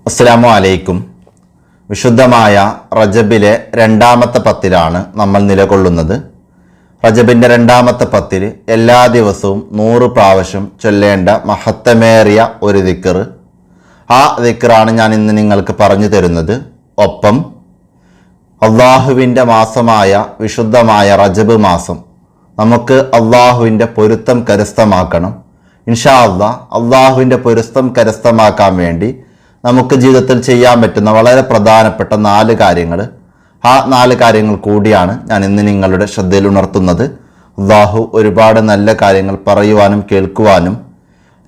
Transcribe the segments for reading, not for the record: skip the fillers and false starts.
അസ്സലാമു അലൈക്കും. വിശുദ്ധമായ റജബിലെ രണ്ടാമത്തെ പത്തിലാണ് നമ്മൾ നിലകൊള്ളുന്നത്. റജബിൻ്റെ രണ്ടാമത്തെ പത്തിൽ എല്ലാ ദിവസവും 100 പ്രാവശ്യം ചൊല്ലേണ്ട മഹത്തമേറിയ ഒരു ദിക്ർ. ആ ദിക്റാണ് ഞാൻ ഇന്ന് നിങ്ങൾക്ക് പറഞ്ഞു തരുന്നത്. ഒപ്പം അള്ളാഹുവിൻ്റെ മാസമായ വിശുദ്ധമായ റജബ് മാസം നമുക്ക് അള്ളാഹുവിൻ്റെ പൊരുത്തം കരസ്ഥമാക്കണം. ഇൻഷാ അല്ലാഹ് അള്ളാഹുവിൻ്റെ പൊരുത്തം കരസ്ഥമാക്കാൻ വേണ്ടി നമുക്ക് ജീവിതത്തിൽ ചെയ്യാൻ പറ്റുന്ന വളരെ പ്രധാനപ്പെട്ട 4 കാര്യങ്ങൾ, ആ 4 കാര്യങ്ങൾ കൂടിയാണ് ഞാൻ ഇന്ന് നിങ്ങളുടെ ശ്രദ്ധയിൽ ഉണർത്തുന്നത്. അള്ളാഹു ഒരുപാട് നല്ല കാര്യങ്ങൾ പറയുവാനും കേൾക്കുവാനും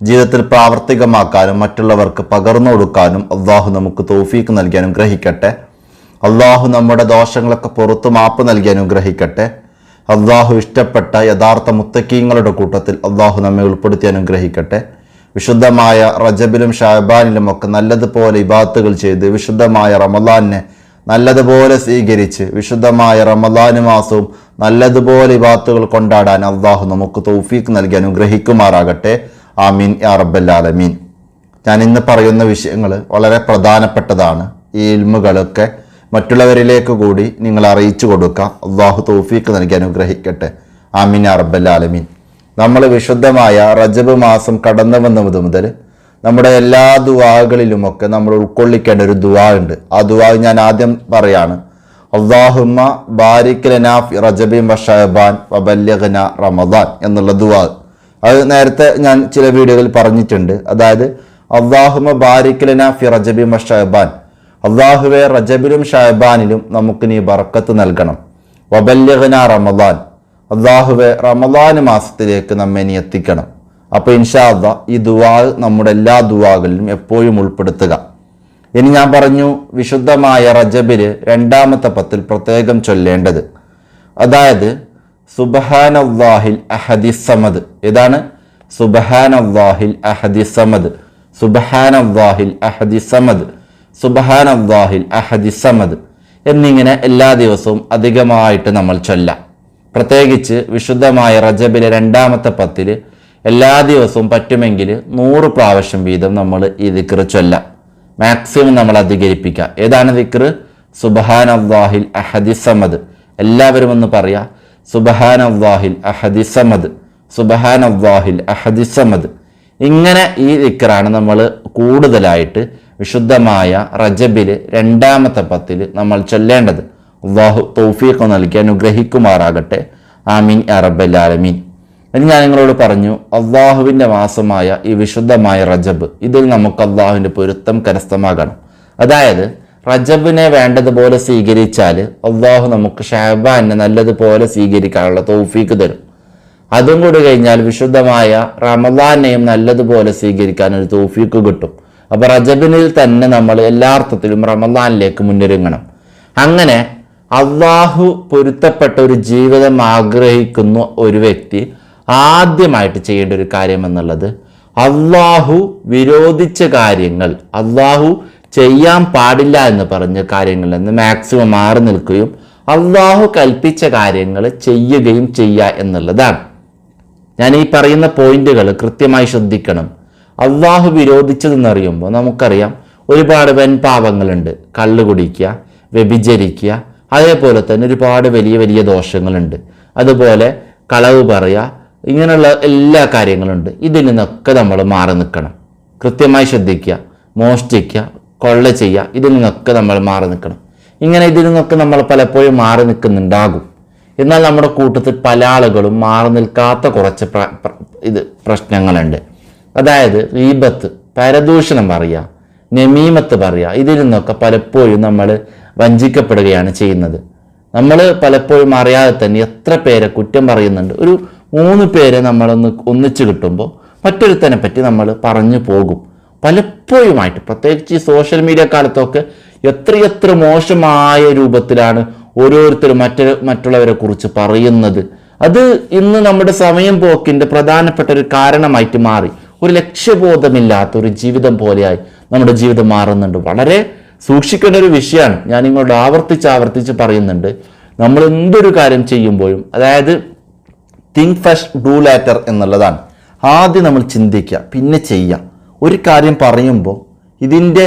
ജീവിതത്തിൽ പ്രാവർത്തികമാക്കാനും മറ്റുള്ളവർക്ക് പകർന്നു കൊടുക്കാനും അള്ളാഹു നമുക്ക് തൗഫീക്ക് നൽകി അനുഗ്രഹിക്കട്ടെ. അള്ളാഹു നമ്മുടെ ദോഷങ്ങളൊക്കെ പുറത്തു മാപ്പ് നൽകി അനുഗ്രഹിക്കട്ടെ. അള്ളാഹു ഇഷ്ടപ്പെട്ട യഥാർത്ഥ മുത്തക്കീങ്ങളുടെ കൂട്ടത്തിൽ അള്ളാഹു നമ്മെ ഉൾപ്പെടുത്തി അനുഗ്രഹിക്കട്ടെ. വിശുദ്ധമായ റജബിലും ഷഅബാനിലും ഒക്കെ നല്ലതുപോലെ ഇബാദത്തുകൾ ചെയ്ത് വിശുദ്ധമായ റമദാനിനെ നല്ലതുപോലെ സ്വീകരിച്ച് വിശുദ്ധമായ റമദാൻ മാസവും നല്ലതുപോലെ ഇബാദത്തുകൾ കൊണ്ടാടാൻ അള്ളാഹു നമുക്ക് തൗഫീക്ക് നൽകി അനുഗ്രഹിക്കുമാറാകട്ടെ. ആമീൻ യാ റബ്ബൽ ആലമീൻ. ഞാൻ ഇന്ന് പറയുന്ന വിഷയങ്ങൾ വളരെ പ്രധാനപ്പെട്ടതാണ്. ഈ ഇൽമുകളൊക്കെ മറ്റുള്ളവരിലേക്ക് കൂടി നിങ്ങൾ അറിയിച്ചു കൊടുക്കുക. അള്ളാഹു തൗഫീക്ക് നൽകി അനുഗ്രഹിക്കട്ടെ. ആമീൻ യാ റബ്ബൽ ആലമീൻ. നമ്മൾ വിശുദ്ധമായ റജബ് മാസം കടന്നു വന്നത് മുതൽ നമ്മുടെ എല്ലാ ദുആകളിലുമൊക്കെ നമ്മൾ ഉൾക്കൊള്ളിക്കേണ്ട ഒരു ദുആ ഉണ്ട്. ആ ദുആ ഞാൻ ആദ്യം പറയാണ്. അല്ലാഹുമ്മ ബാരിക് ലനാ ഫി റജബിൻ വ ശഅബാൻ വബല്ലിഗ്നാ റമദാൻ എന്നുള്ള ദുആ. അത് നേരത്തെ ഞാൻ ചില വീഡിയോകളിൽ പറഞ്ഞിട്ടുണ്ട്. അതായത് അല്ലാഹുമ്മ ബാരിക് ലനാ ഫി റജബിൻ വ ശഅബാൻ, അല്ലാഹുവേ റജബിലും ഷഅബാനിലും നമുക്ക് നീ ബർക്കത്ത് നൽകണം. വബല്ലിഗ്നാ റമദാൻ, അള്ളാഹുവെ റമദാൻ മാസത്തിലേക്ക് നമ്മെ നീ എത്തിക്കണം. അപ്പോൾ ഇൻഷാ അല്ലാഹ് ഈ ദുആ നമ്മുടെ എല്ലാ ദുആകളിലും എപ്പോഴും ഉൾപ്പെടുത്തുക. ഇനി ഞാൻ പറഞ്ഞു വിശുദ്ധമായ റജബിൽ രണ്ടാമത്തെ പത്തിൽ പ്രത്യേകം ചൊല്ലേണ്ടത്, അതായത് സുബ്ഹാനല്ലാഹിൽ അഹദിസ് സമദ്. ഏതാണ്? സുബ്ഹാനല്ലാഹിൽ അഹദിസ് സമദ്, സുബ്ഹാനല്ലാഹിൽ അഹദിസ് സമദ്, സുബ്ഹാനല്ലാഹിൽ അഹദിസ് സമദ് എന്നിങ്ങനെ എല്ലാ ദിവസവും അധികമായിട്ട് നമ്മൾ ചൊല്ലാം. പ്രത്യേകിച്ച് വിശുദ്ധമായ റജബിലെ രണ്ടാമത്തെ പത്തിൽ എല്ലാ ദിവസവും പറ്റുമെങ്കിൽ 100 പ്രാവശ്യം വീതം നമ്മൾ ഈ ദിക്ർ ചൊല്ലാം. മാക്സിമം നമ്മൾ അധികരിപ്പിക്കുക. ഏതാണ് ദിക്ർ? സുബ്ഹാനല്ലാഹിൽ അഹദിസ് സമദ്. എല്ലാവരും ഒന്ന് പറയാ, സുബ്ഹാനല്ലാഹിൽ അഹദിസ് സമദ്, സുബ്ഹാനല്ലാഹിൽ അഹദിസ് സമദ്. ഇങ്ങനെ ഈ ദിക്റാണ് നമ്മൾ കൂടുതലായിട്ട് വിശുദ്ധമായ റജബില് രണ്ടാമത്തെ പത്തിൽ നമ്മൾ ചൊല്ലേണ്ടത്. അല്ലാഹു തൗഫീഖ് നൽകി അനുഗ്രഹിക്കുമാറാകട്ടെ. ആമീൻ യാ റബ്ബൽ ആലമീൻ. ഇനി ഞാൻ നിങ്ങളോട് പറഞ്ഞു, അള്ളാഹുവിൻ്റെ മാസമായ ഈ വിശുദ്ധമായ റജബ്, ഇതിൽ നമുക്ക് അള്ളാഹുവിൻ്റെ പൊരുത്തം കരസ്ഥമാകണം. അതായത് റജബിനെ വേണ്ടതുപോലെ സ്വീകരിച്ചാൽ അള്ളാഹു നമുക്ക് ഷഅബാനെ നല്ലതുപോലെ സ്വീകരിക്കാനുള്ള തൗഫീഖ് തരും. അതും കൂടി കഴിഞ്ഞാൽ വിശുദ്ധമായ റമദാനെയും നല്ലതുപോലെ സ്വീകരിക്കാൻ ഒരു തൗഫീഖ് കിട്ടും. അപ്പോൾ റജബിനിൽ തന്നെ നമ്മൾ എല്ലാ അർത്ഥത്തിലും റമദാനിലേക്ക് മുന്നൊരുങ്ങണം. അങ്ങനെ അള്ളാഹു പൊരുത്തപ്പെട്ട ഒരു ജീവിതം ആഗ്രഹിക്കുന്ന ഒരു വ്യക്തി ആദ്യമായിട്ട് ചെയ്യേണ്ട ഒരു കാര്യം എന്നുള്ളത്, അള്ളാഹു വിരോധിച്ച കാര്യങ്ങൾ, അള്ളാഹു ചെയ്യാൻ പാടില്ല എന്ന് പറഞ്ഞ കാര്യങ്ങളിൽ നിന്ന് മാക്സിമം മാറി നിൽക്കുകയും അള്ളാഹു കൽപ്പിച്ച കാര്യങ്ങൾ ചെയ്യുകയും ചെയ്യുക എന്നുള്ളതാണ്. ഞാൻ ഈ പറയുന്ന പോയിന്റുകൾ കൃത്യമായി ശ്രദ്ധിക്കണം. അള്ളാഹു വിരോധിച്ചതെന്നറിയുമ്പോൾ നമുക്കറിയാം ഒരുപാട് വൻപാപങ്ങളുണ്ട്. കള്ള് കുടിക്കുക, വ്യഭിചരിക്കുക, അതേപോലെ തന്നെ ഒരുപാട് വലിയ വലിയ ദോഷങ്ങളുണ്ട്. അതുപോലെ കളവ് പറയുക, ഇങ്ങനെയുള്ള എല്ലാ കാര്യങ്ങളുണ്ട്. ഇതിൽ നിന്നൊക്കെ നമ്മൾ മാറി നിൽക്കണം. കൃത്യമായി ശ്രദ്ധിക്കുക. മോഷ്ടിക്കുക, കൊള്ള ചെയ്യുക, ഇതിൽ നിന്നൊക്കെ നമ്മൾ മാറി നിൽക്കണം. ഇങ്ങനെ ഇതിൽ നിന്നൊക്കെ നമ്മൾ പലപ്പോഴും മാറി നിൽക്കുന്നുണ്ടാകും. എന്നാൽ നമ്മുടെ കൂട്ടത്തിൽ പല ആളുകളും മാറി നിൽക്കാത്ത കുറച്ച് പ്രശ്നങ്ങളുണ്ട്. അതായത് ഗീബത്ത്, പരദൂഷണം പറയുക, നമീമത്ത് പറയുക, ഇതിൽ നിന്നൊക്കെ പലപ്പോഴും നമ്മൾ വഞ്ചിക്കപ്പെടുകയാണ് ചെയ്യുന്നത്. നമ്മൾ പലപ്പോഴും അറിയാതെ തന്നെ എത്ര പേരെ കുറ്റം പറയുന്നുണ്ട്. ഒരു 3 പേരെ നമ്മളൊന്ന് ഒന്നിച്ച് കിട്ടുമ്പോൾ മറ്റൊരുത്തനെ പറ്റി നമ്മൾ പറഞ്ഞു പോകും. പലപ്പോഴുമായിട്ട്, പ്രത്യേകിച്ച് ഈ സോഷ്യൽ മീഡിയ കാലത്തൊക്കെ എത്രയെത്ര മോശമായ രൂപത്തിലാണ് ഓരോരുത്തരും മറ്റുള്ളവരെ കുറിച്ച് പറയുന്നത്. അത് ഇന്ന് നമ്മുടെ സമയം പോക്കിൻ്റെ പ്രധാനപ്പെട്ട ഒരു കാരണമായിട്ട് മാറി. ഒരു ലക്ഷ്യബോധമില്ലാത്ത ഒരു ജീവിതം പോലെയായി നമ്മുടെ ജീവിതം മാറുന്നുണ്ട്. വളരെ സൂക്ഷിക്കേണ്ട ഒരു വിഷയമാണ്. ഞാൻ നിങ്ങളോട് ആവർത്തിച്ച് പറയുന്നുണ്ട്. നമ്മൾ എന്തൊരു കാര്യം ചെയ്യുമ്പോഴും, അതായത് തിങ്ക് ഫസ്റ്റ് ഡു ലേറ്റർ എന്നുള്ളതാണ്. ആദ്യം നമ്മൾ ചിന്തിക്കുക, പിന്നെ ചെയ്യാം. ഒരു കാര്യം പറയുമ്പോൾ ഇതിൻ്റെ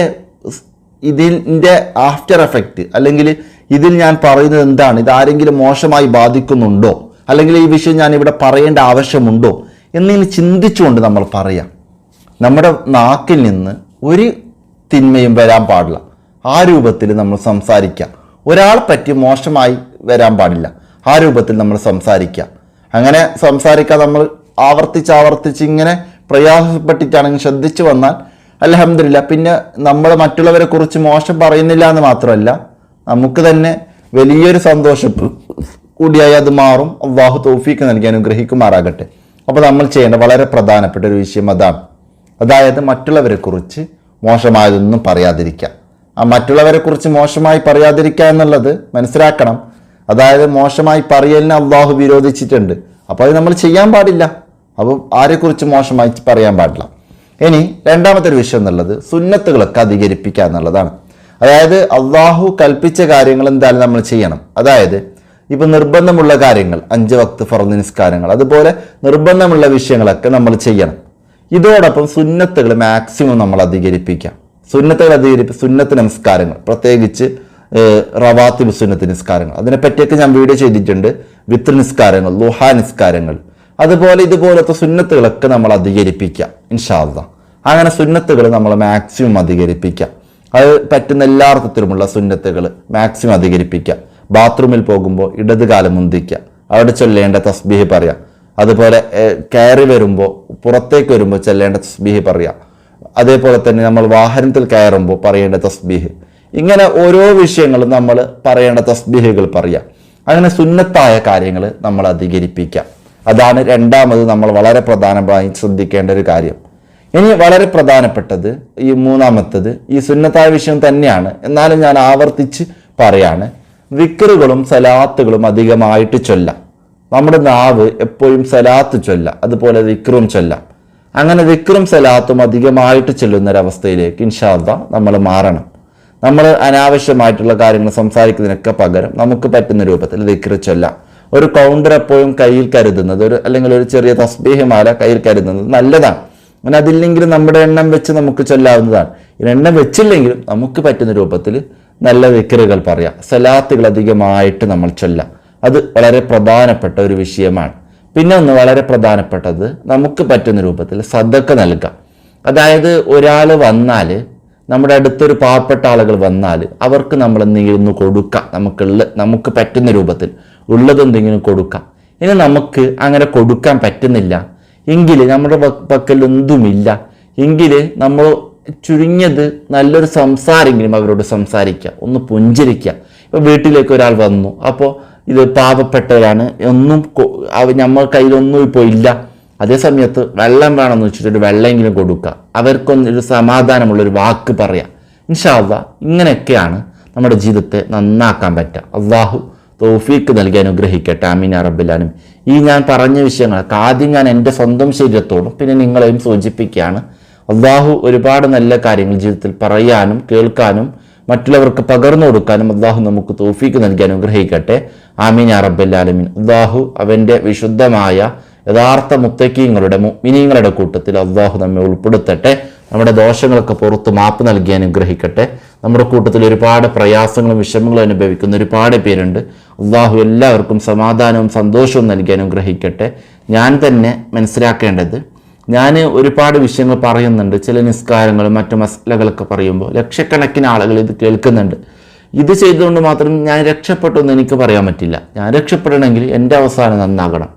ഇതിൻ്റെ ആഫ്റ്റർ എഫക്റ്റ് അല്ലെങ്കിൽ ഇതിൽ ഞാൻ പറയുന്നത് എന്താണ്, ഇതാരെങ്കിലും മോശമായി ബാധിക്കുന്നുണ്ടോ, അല്ലെങ്കിൽ ഈ വിഷയം ഞാൻ ഇവിടെ പറയേണ്ട ആവശ്യമുണ്ടോ എന്നിങ്ങനെ ചിന്തിച്ചുകൊണ്ട് നമ്മൾ പറയാം. നമ്മുടെ നാക്കിൽ നിന്ന് ഒരു തിന്മയും വരാൻ പാടില്ല. ആ രൂപത്തിൽ നമ്മൾ സംസാരിക്കുക. ഒരാളെ പറ്റി മോശമായി വരാൻ പാടില്ല. ആ രൂപത്തിൽ നമ്മൾ സംസാരിക്കുക. അങ്ങനെ സംസാരിക്കാൻ നമ്മൾ ആവർത്തിച്ച് ഇങ്ങനെ പ്രയാസപ്പെട്ടിട്ടാണെങ്കിൽ ശ്രദ്ധിച്ചു വന്നാൽ അൽഹംദുലില്ലാ, പിന്നെ നമ്മൾ മറ്റുള്ളവരെ കുറിച്ച് മോശം പറയുന്നില്ല എന്ന് മാത്രമല്ല, നമുക്ക് തന്നെ വലിയൊരു സന്തോഷം കൂടിയായി അത് മാറും. അല്ലാഹു തൗഫീക്ക് നൽകി അനുഗ്രഹിക്കുമാറാകട്ടെ. അപ്പോൾ നമ്മൾ ചെയ്യേണ്ട വളരെ പ്രധാനപ്പെട്ട ഒരു വിഷയം അതാണ്. അതായത് മറ്റുള്ളവരെ കുറിച്ച് മോശമായതൊന്നും പറയാതിരിക്കുക. ആ മറ്റുള്ളവരെ കുറിച്ച് മോശമായി പറയാതിരിക്കുക എന്നുള്ളത് മനസ്സിലാക്കണം. അതായത് മോശമായി പറയലിനെ അല്ലാഹു വിരോധിച്ചിട്ടുണ്ട്. അപ്പോൾ അത് നമ്മൾ ചെയ്യാൻ പാടില്ല. അപ്പോൾ ആരെക്കുറിച്ച് മോശമായി പറയാൻ പാടില്ല. ഇനി രണ്ടാമത്തെ ഒരു വിഷയം എന്നുള്ളത് സുന്നത്തുകളൊക്കെ അധികരിപ്പിക്കുക എന്നുള്ളതാണ്. അതായത് അല്ലാഹു കൽപ്പിച്ച കാര്യങ്ങൾ എന്തായാലും നമ്മൾ ചെയ്യണം. അതായത് ഇപ്പം നിർബന്ധമുള്ള കാര്യങ്ങൾ 5 വക്ത് ഫർദ് നിസ്കാരങ്ങൾ, അതുപോലെ നിർബന്ധമുള്ള വിഷയങ്ങളൊക്കെ നമ്മൾ ചെയ്യണം. ഇതോടൊപ്പം സുന്നത്തുകൾ മാക്സിമം നമ്മൾ അധികരിപ്പിക്കാം. സുന്നത്ത് നമസ്കാരങ്ങൾ, പ്രത്യേകിച്ച് റവാത്തിബ് സുന്നത്ത് നിസ്കാരങ്ങൾ, അതിനെപ്പറ്റിയൊക്കെ ഞാൻ വീഡിയോ ചെയ്തിട്ടുണ്ട്. വിത്ർ നിസ്കാരങ്ങൾ, ളുഹാ നിസ്കാരങ്ങൾ, അതുപോലെ ഇതുപോലത്തെ സുന്നത്തുകളൊക്കെ നമ്മൾ അധികരിപ്പിക്കാം ഇൻഷാ അല്ലാഹ്. അങ്ങനെ സുന്നത്തുകൾ നമ്മൾ മാക്സിമം അധികരിപ്പിക്കാം. അത് പറ്റുന്ന എല്ലാ അർത്ഥത്തിലുമുള്ള സുന്നത്തുകൾ മാക്സിമം അധികരിപ്പിക്കാം. ബാത്റൂമിൽ പോകുമ്പോൾ ഇടത് കാലം മുന്തിക്കുക, അവിടെ ചൊല്ലേണ്ട തസ്ബീഹ് പറയാം. അതുപോലെ കയറി വരുമ്പോൾ പുറത്തേക്ക് വരുമ്പോൾ ചൊല്ലേണ്ട തസ്ബീഹ് പറയാം. അതേപോലെ തന്നെ നമ്മൾ വാഹനത്തിൽ കയറുമ്പോൾ പറയേണ്ട തസ്ബീഹ്. ഇങ്ങനെ ഓരോ വിഷയങ്ങളും നമ്മൾ പറയേണ്ട തസ്ബീഹുകൾ പറയാം. അങ്ങനെ സുന്നത്തായ കാര്യങ്ങൾ നമ്മൾ അധികരിപ്പിക്കാം. അതാണ് രണ്ടാമത് നമ്മൾ വളരെ പ്രധാനമായി ശ്രദ്ധിക്കേണ്ട ഒരു കാര്യം. ഇനി വളരെ പ്രധാനപ്പെട്ടത് ഈ മൂന്നാമത്തത് ഈ സുന്നത്തായ വിഷയം തന്നെയാണ്, എന്നാലും ഞാൻ ആവർത്തിച്ച് പറയാണ്. വിക്റുകളും സലാത്തുകളും അധികമായിട്ട് ചൊല്ലാം. നമ്മുടെ നാവ് എപ്പോഴും സലാത്ത് ചൊല്ലാം, അതുപോലെ വിക്റും ചൊല്ലാം. അങ്ങനെ വിക്റും സലാത്തും അധികമായിട്ട് ചെല്ലുന്നൊരവസ്ഥയിലേക്ക് ഇൻഷാ അല്ലാഹ് നമ്മൾ മാറണം. നമ്മൾ അനാവശ്യമായിട്ടുള്ള കാര്യങ്ങൾ സംസാരിക്കുന്നതിനൊക്കെ പകരം നമുക്ക് പറ്റുന്ന രൂപത്തിൽ വിക്റ് ചൊല്ലാം. ഒരു കൗണ്ടർ എപ്പോഴും കയ്യിൽ കരുതുന്നത്, അല്ലെങ്കിൽ ഒരു ചെറിയ തസ്ബീഹ് മാല കയ്യിൽ കരുതുന്നത് നല്ലതാണ്. അങ്ങനെ അതില്ലെങ്കിലും നമ്മുടെ എണ്ണം വെച്ച് നമുക്ക് ചൊല്ലാവുന്നതാണ്. എണ്ണം വെച്ചില്ലെങ്കിലും നമുക്ക് പറ്റുന്ന രൂപത്തിൽ നല്ല വിക്റുകൾ പറയാം. സലാത്തുകൾ അധികമായിട്ട് നമ്മൾ ചൊല്ലാം. അത് വളരെ പ്രധാനപ്പെട്ട ഒരു വിഷയമാണ്. പിന്നെ ഒന്ന് വളരെ പ്രധാനപ്പെട്ടത്, നമുക്ക് പറ്റുന്ന രൂപത്തിൽ സദക്ക നൽകാം. അതായത് ഒരാൾ വന്നാൽ, നമ്മുടെ അടുത്തൊരു പാവപ്പെട്ട ആളുകൾ വന്നാൽ അവർക്ക് നമ്മൾ എന്തെങ്കിലും കൊടുക്കാം. നമുക്ക് പറ്റുന്ന രൂപത്തിൽ ഉള്ളതെന്തെങ്കിലും കൊടുക്കാം. ഇനി നമുക്ക് അങ്ങനെ കൊടുക്കാൻ പറ്റുന്നില്ല എങ്കിൽ, നമ്മുടെ പക്കൽ എന്തുമില്ല എങ്കിൽ, നമ്മൾ ചുരുങ്ങിയത് നല്ലൊരു സംസാരെങ്കിലും അവരോട് സംസാരിക്കുക, ഒന്ന് പുഞ്ചിരിക്കുക. ഇപ്പോൾ വീട്ടിലേക്ക് ഒരാൾ വന്നു, അപ്പോൾ ഇത് പാവപ്പെട്ടവരാണ്, ഒന്നും നമ്മൾ കയ്യിലൊന്നും ഇപ്പോൾ ഇല്ല. അതേ സമയത്ത് വെള്ളം വേണമെന്ന് വെച്ചിട്ടൊരു വെള്ളമെങ്കിലും കൊടുക്കുക, അവർക്കൊന്നൊരു സമാധാനമുള്ളൊരു വാക്ക് പറയാം. ഇൻഷാ അല്ലാഹ് ഇങ്ങനെയൊക്കെയാണ് നമ്മുടെ ജീവിതത്തെ നന്നാക്കാൻ പറ്റുക. അല്ലാഹു തൗഫീക്ക് നൽകി അനുഗ്രഹിക്കട്ടെ. ആമീൻ യാ റബ്ബൽ ആലമീൻ. ഈ ഞാൻ പറഞ്ഞ വിഷയങ്ങളൊക്കെ ആദ്യം ഞാൻ എൻ്റെ സ്വന്തം ശരീരത്തോടും പിന്നെ നിങ്ങളെയും സൂചിപ്പിക്കുകയാണ്. അല്ലാഹു ഒരുപാട് നല്ല കാര്യങ്ങൾ ജീവിതത്തിൽ പറയാനും കേൾക്കാനും മറ്റുള്ളവർക്ക് പകർന്നു കൊടുക്കാനും അല്ലാഹു നമുക്ക് തൗഫീക്ക് നൽകി അനുഗ്രഹിക്കട്ടെ. ആമീൻ യാ റബ്ബൽ ആലമീൻ. അല്ലാഹു അവൻ്റെ വിശുദ്ധമായ യഥാർത്ഥ മുത്തക്കീങ്ങളുടെ മുഅ്മിനീങ്ങളുടെ കൂട്ടത്തിൽ അല്ലാഹു നമ്മെ ഉൾപ്പെടുത്തട്ടെ. നമ്മുടെ ദോഷങ്ങളൊക്കെ പുറത്ത് മാപ്പ് നൽകി അനുഗ്രഹിക്കട്ടെ. നമ്മുടെ കൂട്ടത്തിൽ ഒരുപാട് പ്രയാസങ്ങളും വിഷമങ്ങളും അനുഭവിക്കുന്ന ഒരുപാട് പേരുണ്ട്. അല്ലാഹു എല്ലാവർക്കും സമാധാനവും സന്തോഷവും നൽകി അനുഗ്രഹിക്കട്ടെ. ഞാൻ തന്നെ മനസ്സിലാക്കേണ്ടത്, ഞാൻ ഒരുപാട് വിഷയങ്ങൾ പറയുന്നുണ്ട്. ചില നിസ്കാരങ്ങളും മറ്റു മസലകളൊക്കെ പറയുമ്പോൾ ലക്ഷക്കണക്കിന് ആളുകൾ ഇത് കേൾക്കുന്നുണ്ട്. ഇത് ചെയ്തുകൊണ്ട് മാത്രം ഞാൻ രക്ഷപ്പെട്ടു എന്ന് എനിക്ക് പറയാൻ പറ്റില്ല. ഞാൻ രക്ഷപ്പെടണമെങ്കിൽ എൻ്റെ അവസാനം നന്നാകണം.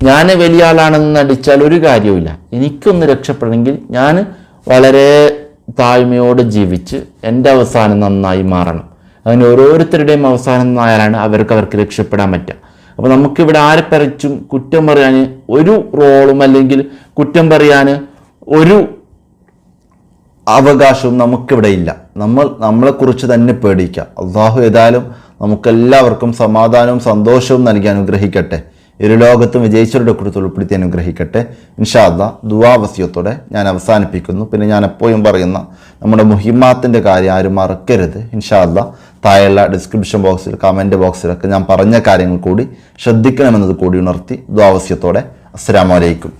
ഞാൻ വലിയ ആളാണെന്ന് നടിച്ചാൽ ഒരു കാര്യവുമില്ല. എനിക്കൊന്ന് രക്ഷപ്പെടണമെങ്കിൽ ഞാൻ വളരെ താഴ്മയോട് ജീവിച്ച് എൻ്റെ അവസാനം നന്നായി മാറണം. അങ്ങനെ ഓരോരുത്തരുടെയും അവസാനം നന്നായാലാണ് അവർക്ക് രക്ഷപ്പെടാൻ പറ്റുക. അപ്പോൾ നമുക്കിവിടെ ആരെ പറിച്ചും കുറ്റം പറയാൻ ഒരു റോളും അല്ലെങ്കിൽ കുറ്റം പറയാൻ ഒരു അവകാശവും നമുക്കിവിടെ ഇല്ല. നമ്മളെക്കുറിച്ച് തന്നെ പേടിക്കുക. അല്ലാഹു ഏതായാലും നമുക്കെല്ലാവർക്കും സമാധാനവും സന്തോഷവും നൽകി അനുഗ്രഹിക്കട്ടെ. ഇരു ലോകത്തും വിജയിച്ചവരുടെ കൂട്ടത്തിൽ ഉൾപ്പെടുത്തി അനുഗ്രഹിക്കട്ടെ. ഇൻഷാ അല്ലാഹ് ദുആ വസിയത്തോടെ ഞാൻ അവസാനിപ്പിക്കുന്നു. പിന്നെ ഞാൻ എപ്പോഴും പറയുന്ന നമ്മുടെ മുഹിമ്മാത്തിൻ്റെ കാര്യം ആരും മറക്കരുത്. ഇൻഷാ അല്ലാഹ് താഴെയുള്ള ഡിസ്ക്രിപ്ഷൻ ബോക്സിൽ കമൻറ്റ് ബോക്സിലൊക്കെ ഞാൻ പറഞ്ഞ കാര്യങ്ങൾ കൂടി ശ്രദ്ധിക്കണമെന്നത് കൂടി ഉണർത്തി ദുആ വസിയത്തോടെ അസ്സലാമു അലൈക്കും.